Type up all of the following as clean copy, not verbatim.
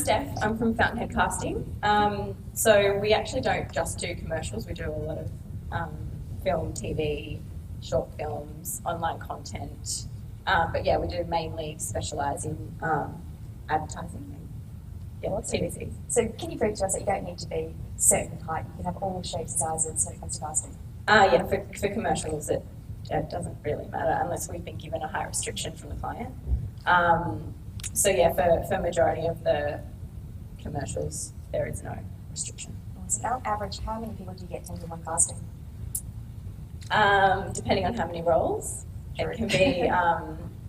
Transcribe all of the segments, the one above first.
Steph. I'm from Fountainhead Casting. So we actually don't just do commercials. We do a lot of film, TV, short films, online content. But yeah, we do mainly specialise in advertising. Yeah, TVC. So can you prove to us that you don't need to be certain height? You can have all shapes and sizes when it comes to casting. Yeah, for commercials, it doesn't really matter unless we've been given a high restriction from the client. So yeah, for majority of the commercials, there is no restriction. So on average, how many people do you get into one casting? Depending on how many roles, it can be,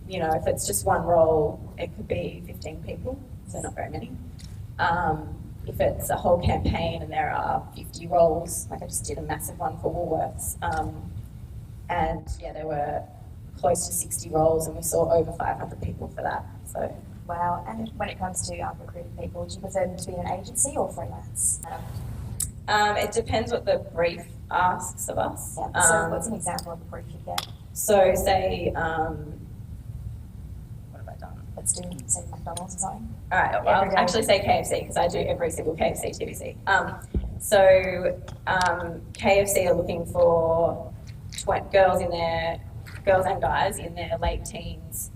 you know, if it's just one role, it could be 15 people, so not very many. If it's a whole campaign and there are 50 roles, like I just did a massive one for Woolworths, and yeah, there were close to 60 roles and we saw over 500 people for that. So. Wow, and when it comes to recruiting people, do you prefer them to be an agency or freelance? It depends what the brief asks of us. Yeah. So what's an example of a brief you get? So say, what have I done? Let's do, say, McDonald's or something. All right, well, I'll actually say KFC because I do every single KFC TVC. So KFC are looking for girls and guys in their late teens,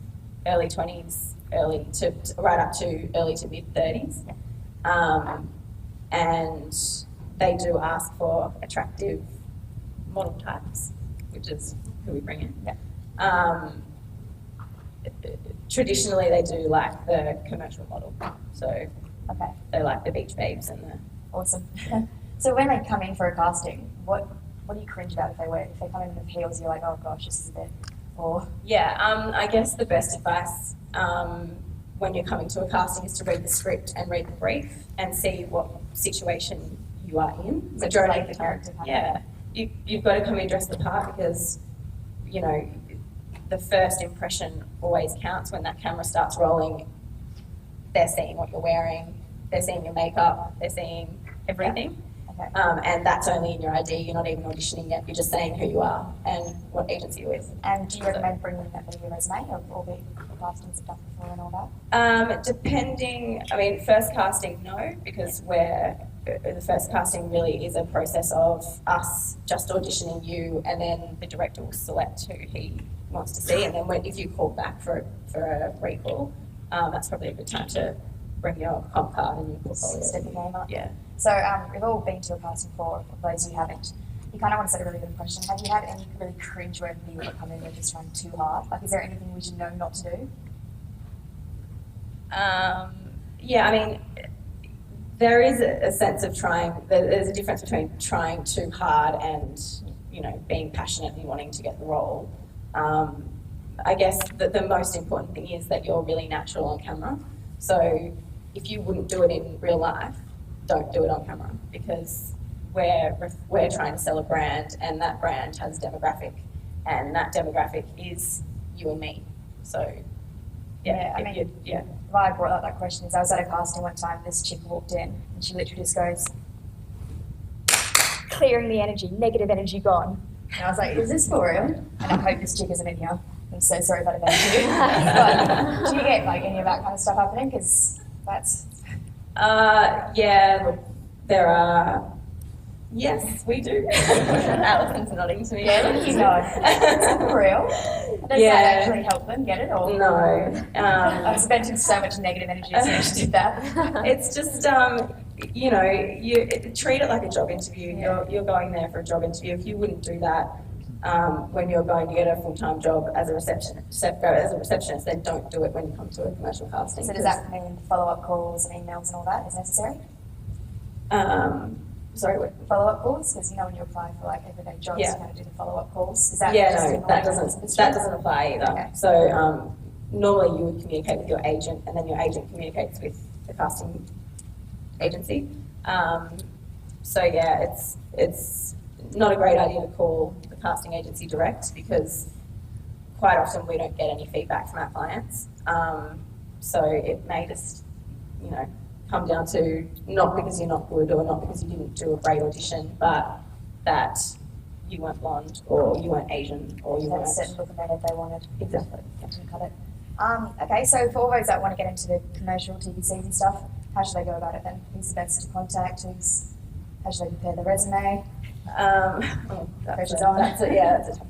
early 20s, right up to early to mid 30s. And they do ask for attractive model types, which is who we bring in. Yeah. Traditionally, they do like the commercial model, so okay. They like the beach babes and the. Awesome. So when they come in for a casting, what do you cringe about if they come in with heels? You're like, oh gosh, this is a bit. Or yeah, I guess the best advice when you're coming to a casting is to read the script and read the brief and see what situation you are in. Majority of the character. Yeah, you've got to come in dressed the part because you know. The first impression always counts. When that camera starts rolling, they're seeing what you're wearing, they're seeing your makeup, they're seeing everything. Okay. And that's only in your ID. You're not even auditioning yet. You're just saying who you are and what agency you're with. And do you recommend bringing that with your resume or all the castings you've done before and all that? Depending, I mean, first casting, no, because the first casting really is a process of us just auditioning you and then the director will select who he wants to see, and then if you call back for a recall, that's probably a good time to bring your comp card and your portfolio. Step your game up. Yeah. So we've all been to a casting before, for those who haven't. You kind of want to set a really good impression. Have you had any really cringe-worthy people that come in and just trying too hard? Like, is there anything we should know not to do? Yeah, I mean, there is a sense of trying. There's a difference between trying too hard and being passionate and wanting to get the role. I guess the most important thing is that you're really natural on camera. So if you wouldn't do it in real life, don't do it on camera because we're trying to sell a brand and that brand has a demographic and that demographic is you and me. So why I brought up that question is I was at a casting one time, this chick walked in and she literally just goes, clearing the energy, negative energy gone. And I was like, is this for real? And I hope this chick isn't in here. I'm so sorry if that offends you. But do you get like any of that kind of stuff happening? Because that's... yeah, look, there are... Yes, we do. Alison's nodding to me. Yeah, look at you nod. Is that for real? Does that actually help them get it? Or? No. I was spending so much negative energy as soon as she did that. It's just... you treat it like a job interview. Yeah. You're going there for a job interview. If you wouldn't do that when you're going to get a full-time job as a receptionist, then don't do it when you come to a commercial casting. So does that mean follow-up calls and emails and all that is necessary? Sorry, what? Follow-up calls? Because when you apply for like everyday jobs, you kind of do the follow-up calls. Is that that doesn't apply either. Okay. So normally you would communicate with your agent, and then your agent communicates with the casting agency. So yeah, it's not a great idea to call the casting agency direct because quite often we don't get any feedback from our clients. So it may just, come down to not because you're not good or not because you didn't do a great audition, but that you weren't blonde or you weren't Asian or you weren't... a certain look of makeup they wanted. Exactly. Didn't cut it. Okay, so for all those that want to get into the commercial TVCs and stuff, how should they go about it then? Who's the best to contact? How should they prepare the resume? That's a tough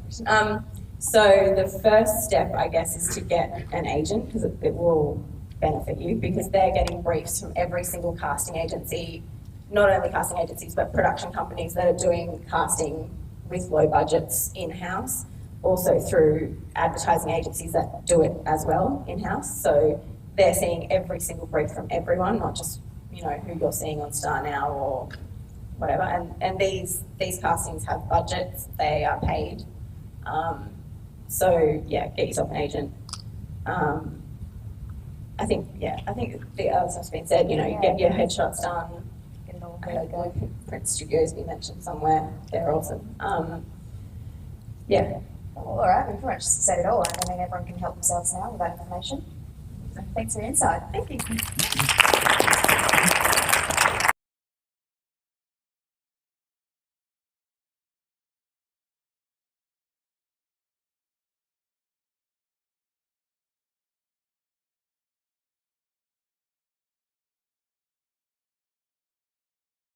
question. So the first step, I guess, is to get an agent, because it will benefit you, because they're getting briefs from every single casting agency, not only casting agencies, but production companies that are doing casting with low budgets in-house, also through advertising agencies that do it as well in-house. So they're seeing every single brief from everyone, not just, you know, who you're seeing on Star Now or whatever. And these castings have budgets, they are paid. So yeah, get yourself an agent. I think the other stuff's been said, you know, get your headshots done. Get it all I ready to go. heard Prince Studios be mentioned somewhere. They're awesome. Yeah. Well, all right, we've pretty much said it all. I mean, everyone can help themselves now with that information. So thanks for your insight. Thank you.